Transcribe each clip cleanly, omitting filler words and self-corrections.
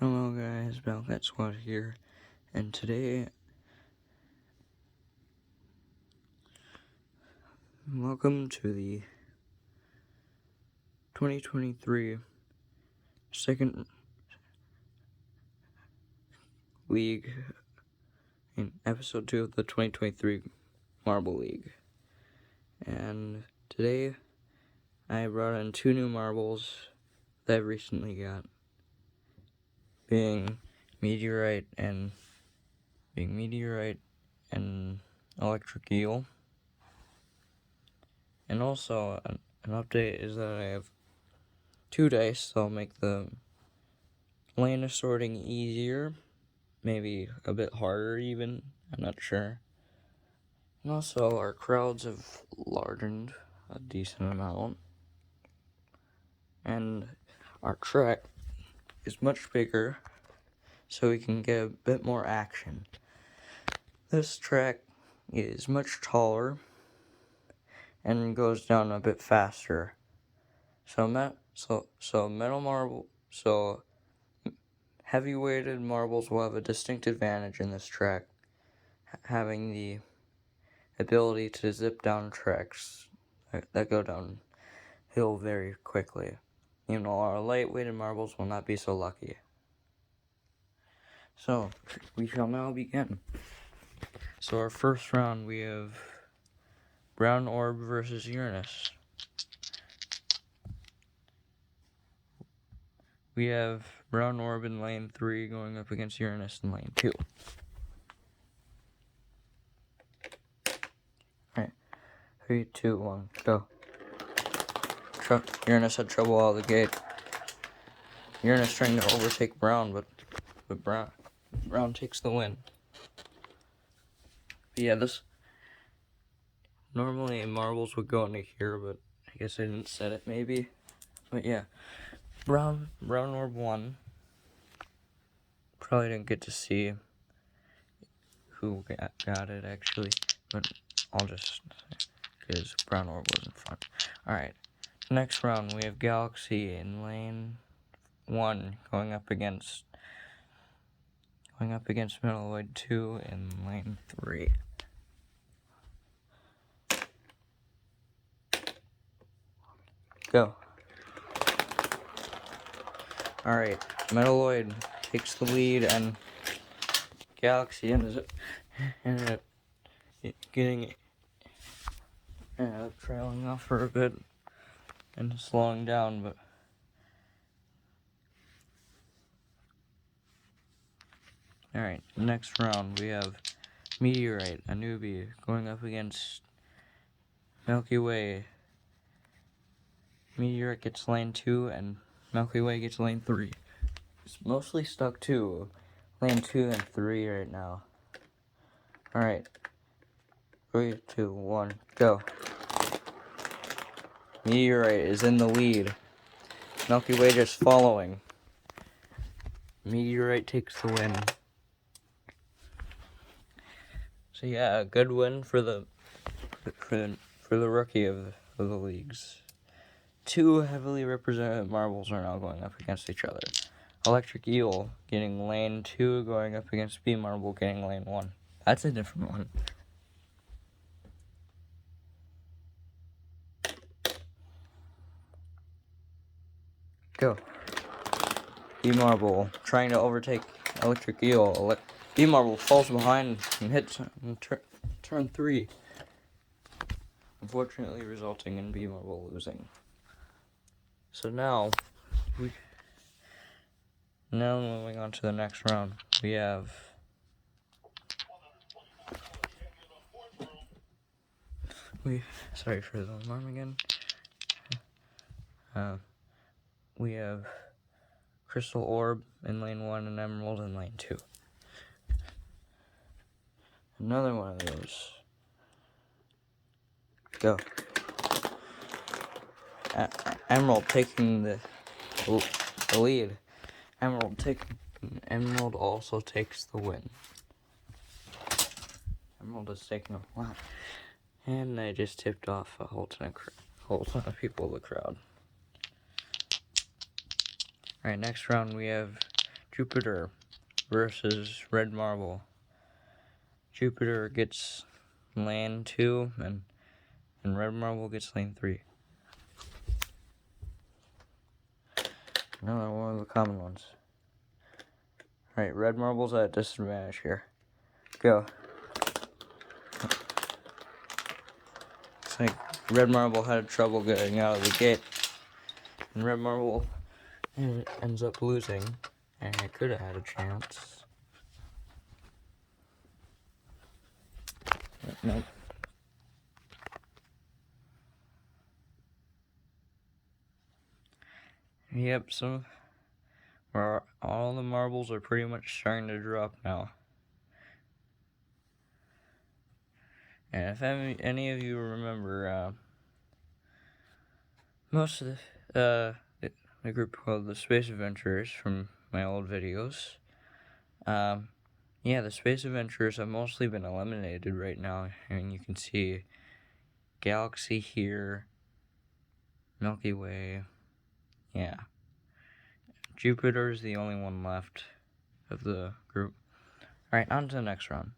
Hello guys, Balcat Squad here, and today, welcome to the 2023 second league, in episode 2 of the 2023 Marble League. And today, I brought in 2 new marbles that I recently got, being Meteorite and Electric Eel. And also, an update is that I have 2 dice, so I'll make the lane assorting easier, maybe a bit harder even, I'm not sure. And also, our crowds have largened a decent amount, and our track is much bigger, so we can get a bit more action. This track is much taller and goes down a bit faster. So heavy-weighted marbles will have a distinct advantage in this track, having the ability to zip down tracks that go downhill very quickly. You know, our light-weighted marbles will not be so lucky. So, we shall now begin. So our first round, we have Brown Orb versus Uranus. We have Brown Orb in lane 3 going up against Uranus in lane 2. Alright, 3, 2, 1, go. Uranus had trouble out of the gate. Uranus trying to overtake Brown, but Brown takes the win. But yeah, normally marbles would go into here, but I guess I didn't set it maybe. But yeah, Brown Orb won. Probably didn't get to see who got it actually, but I'll just, because Brown Orb wasn't fun. Alright, next round we have Galaxy in lane 1 going up against Metalloid 2 in lane 3. Go. Alright, Metalloid takes the lead, and Galaxy ended up trailing off for a bit and slowing down, but alright, next round we have Meteorite, a newbie, going up against Milky Way. Meteorite gets lane 2 and Milky Way gets lane 3. It's mostly stuck to lane 2 and 3 right now. Alright. 3, 2, 1, go. Meteorite is in the lead. Milky Way just following. Meteorite takes the win. So yeah, a good win for the rookie of the leagues. 2 heavily represented marbles are now going up against each other. Electric Eel getting lane 2, going up against B Marble getting lane 1. That's a different one. Go. B Marble trying to overtake Electric Eel. B Marble falls behind and hits turn 3. Unfortunately resulting in B Marble losing. So now moving on to the next round, we have sorry for the alarm again. We have Crystal Orb in lane 1 and Emerald in lane 2. Another one of those. Go. Emerald taking the lead. Emerald also takes the win. Emerald is taking a lot. And I just tipped off a whole ton of people in the crowd. Alright, next round we have Jupiter versus Red Marble. Jupiter gets lane 2 and Red Marble gets lane 3. Another one of the common ones. Alright, Red Marble's at a disadvantage here. Go. Looks like Red Marble had trouble getting out of the gate. And Red Marble ends up losing. And it could have had a chance. But nope. Yep, all the marbles are pretty much starting to drop now. And if any of you remember, most of the group called the Space Adventurers from my old videos, yeah, the Space Adventurers have mostly been eliminated right now. And you can see Galaxy here, Milky Way, yeah. Jupiter's the only one left of the group. Alright, on to the next round.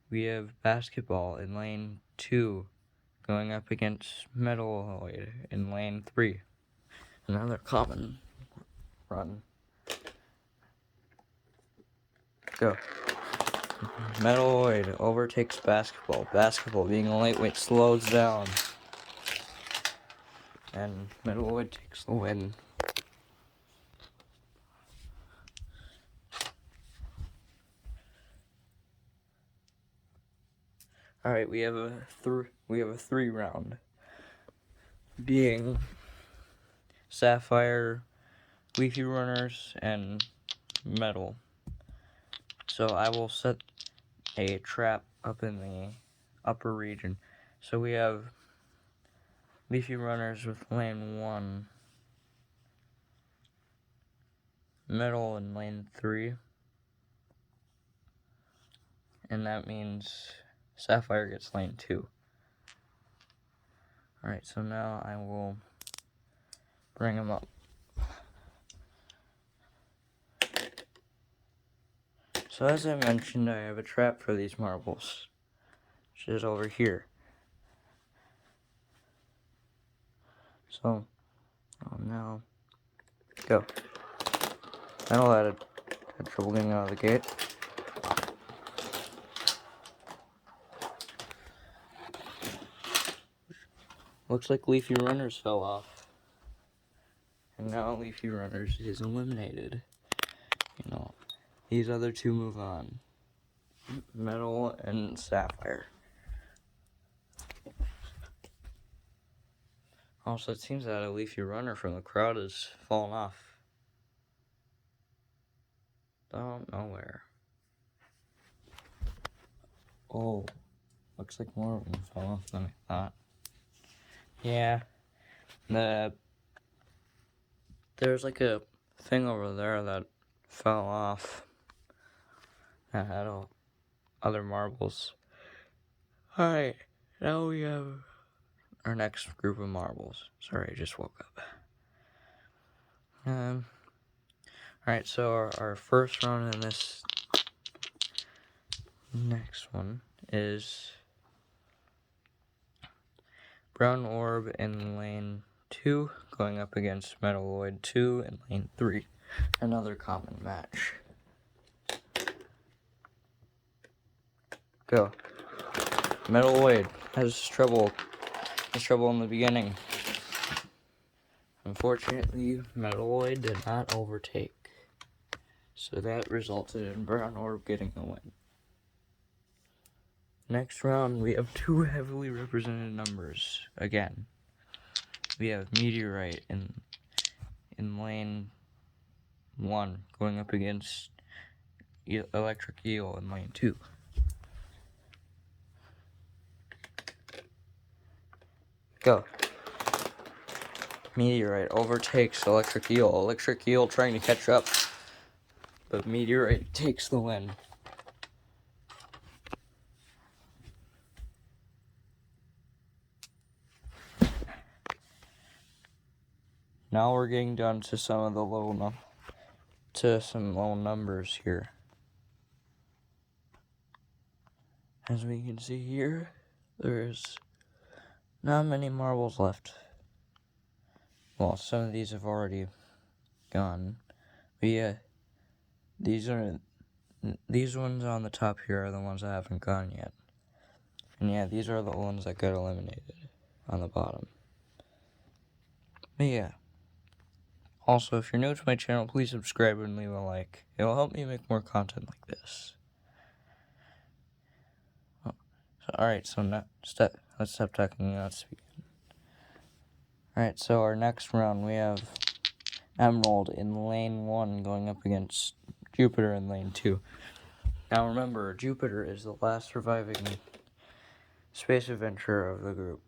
We have basketball in lane 2 going up against Metalloid in lane 3. Another common run. Go. Metalloid overtakes basketball. Basketball, being a lightweight, slows down. And Metalloid takes the win. Alright, we have a 3 round. Being Sapphire, Leafy Runners, and Metal. So I will set a trap up in the upper region. So we have Leafy Runners with lane 1, Metal in lane 3, and that means Sapphire gets lane 2. Alright, so now I will bring him up. So as I mentioned, I have a trap for these marbles, which is over here. So, now, go. Metal had trouble getting out of the gate. Looks like Leafy Runners fell off. And now Leafy Runners is eliminated. You know, these other two move on. Metal and Sapphire. Also, it seems that a Leafy Runner from the crowd has fallen off. Don't know where. Oh, looks like more of them fell off than I thought. Yeah, there's like a thing over there that fell off. That had other marbles. Alright, now we have our next group of marbles. Sorry, I just woke up. Alright, so our first round in this next one is Brown Orb in lane 2 going up against Metalloid 2 in lane 3. Another common match. Go. Metalloid has trouble in the beginning. Unfortunately, Metalloid did not overtake. So that resulted in Brown Orb getting the win. Next round, we have two heavily represented numbers again. We have Meteorite in lane 1 going up against Electric Eel in lane 2. Go. Meteorite overtakes Electric Eel. Electric Eel trying to catch up, but Meteorite takes the win. Now we're getting down to some of the low to some low numbers here. As we can see here, there's not many marbles left. Well, some of these have already gone. But yeah, these ones on the top here are the ones that haven't gone yet. And yeah, these are the ones that got eliminated on the bottom. But yeah. Also, if you're new to my channel, please subscribe and leave a like. It will help me make more content like this. Alright, so now let's stop talking. Let's begin. Alright, so our next round we have Emerald in lane 1 going up against Jupiter in lane 2. Now remember, Jupiter is the last surviving space adventurer of the group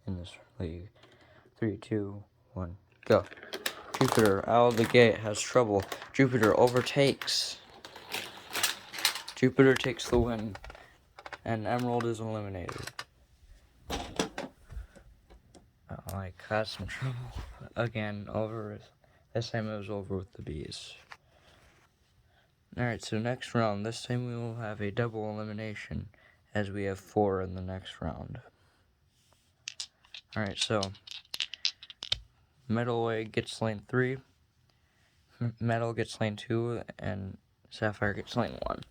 in this league. 3, 2, 1, go. Jupiter out of the gate has trouble. Jupiter overtakes. Jupiter takes the win, and Emerald is eliminated. I got some trouble again. This time it was over with the bees. Alright, so next round, this time we will have a double elimination, as we have 4 in the next round. Alright, so Metalloid gets lane 3, Metal gets lane 2, and Sapphire gets lane 1.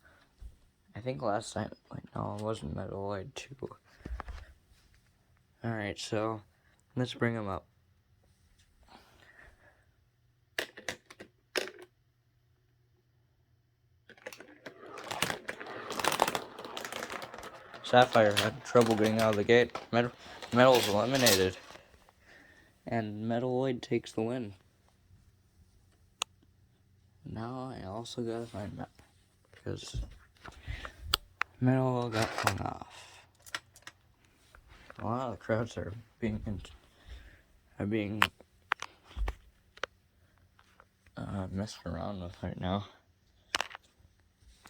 I think last time, no, it wasn't Metalloid 2. Alright, so let's bring him up. Sapphire had trouble getting out of the gate. Metal's eliminated. And Metalloid takes the win. Now I also gotta find Metal, because Metal got hung off. A lot of the crowds are being messed around with right now.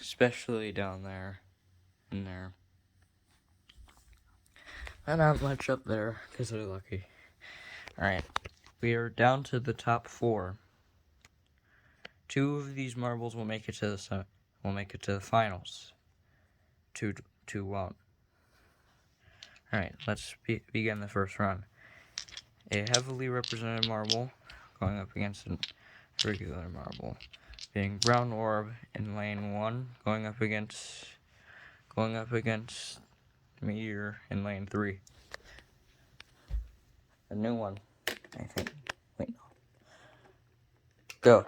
Especially down there, in there. And not much up there, because they're lucky. Alright, we are down to the top 4. 2 of these marbles will make it to the finals. 2 won't. Alright, let's begin the first round. A heavily represented marble going up against a regular marble. Being Brown Orb in lane 1, going up against Meteor in lane 3. A new one, I think. Wait, no. Go.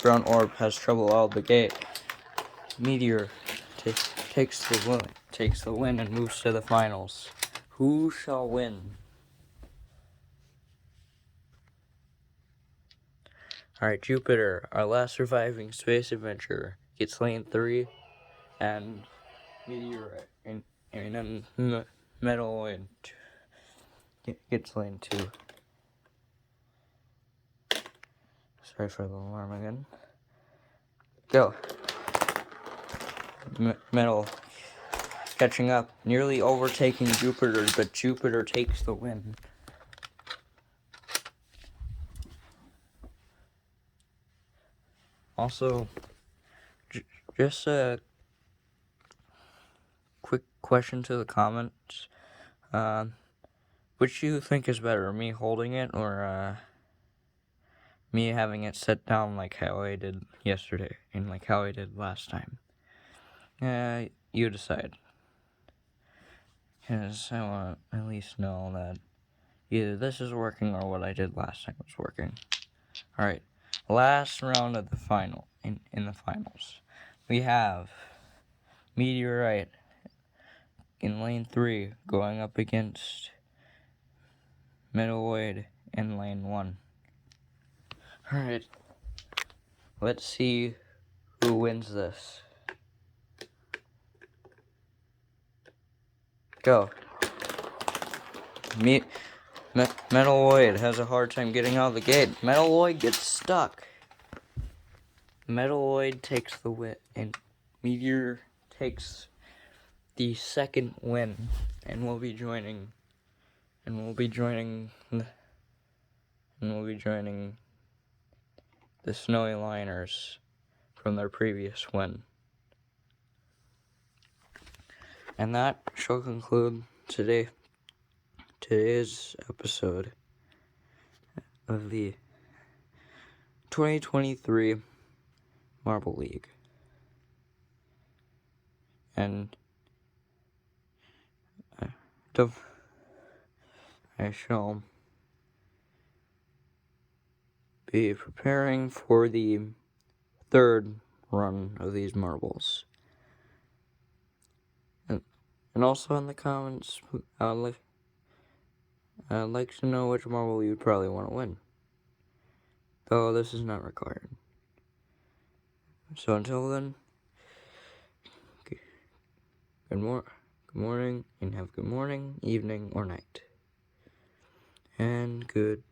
Brown Orb has trouble out of the gate. Meteor takes the win and moves to the finals. Who shall win? Alright, Jupiter, our last surviving space adventurer, gets lane 3, and Meteor and Metalloid gets lane 2. Sorry for the alarm again. Go. Metal catching up, nearly overtaking Jupiter, but Jupiter takes the win. Also, just a quick question to the comments. Which do you think is better, me holding it or me having it set down like how I did yesterday and like how I did last time? You decide. Because I want to at least know that either this is working or what I did last time was working. Alright, last round of the final, in the finals. We have Meteorite in lane 3 going up against Metalloid in lane 1. Alright, let's see who wins this. Go. Metalloid has a hard time getting out of the gate. Metalloid gets stuck. Metalloid takes the win, and Meteor takes the second win, and we'll be joining the Snowy Liners from their previous win. And that shall conclude today's episode of the 2023 Marble League. And I shall be preparing for the third run of these marbles. And also in the comments, I'd like to know which marble you'd probably want to win. Though this is not required. So until then, good morning, and have good morning, evening, or night. And good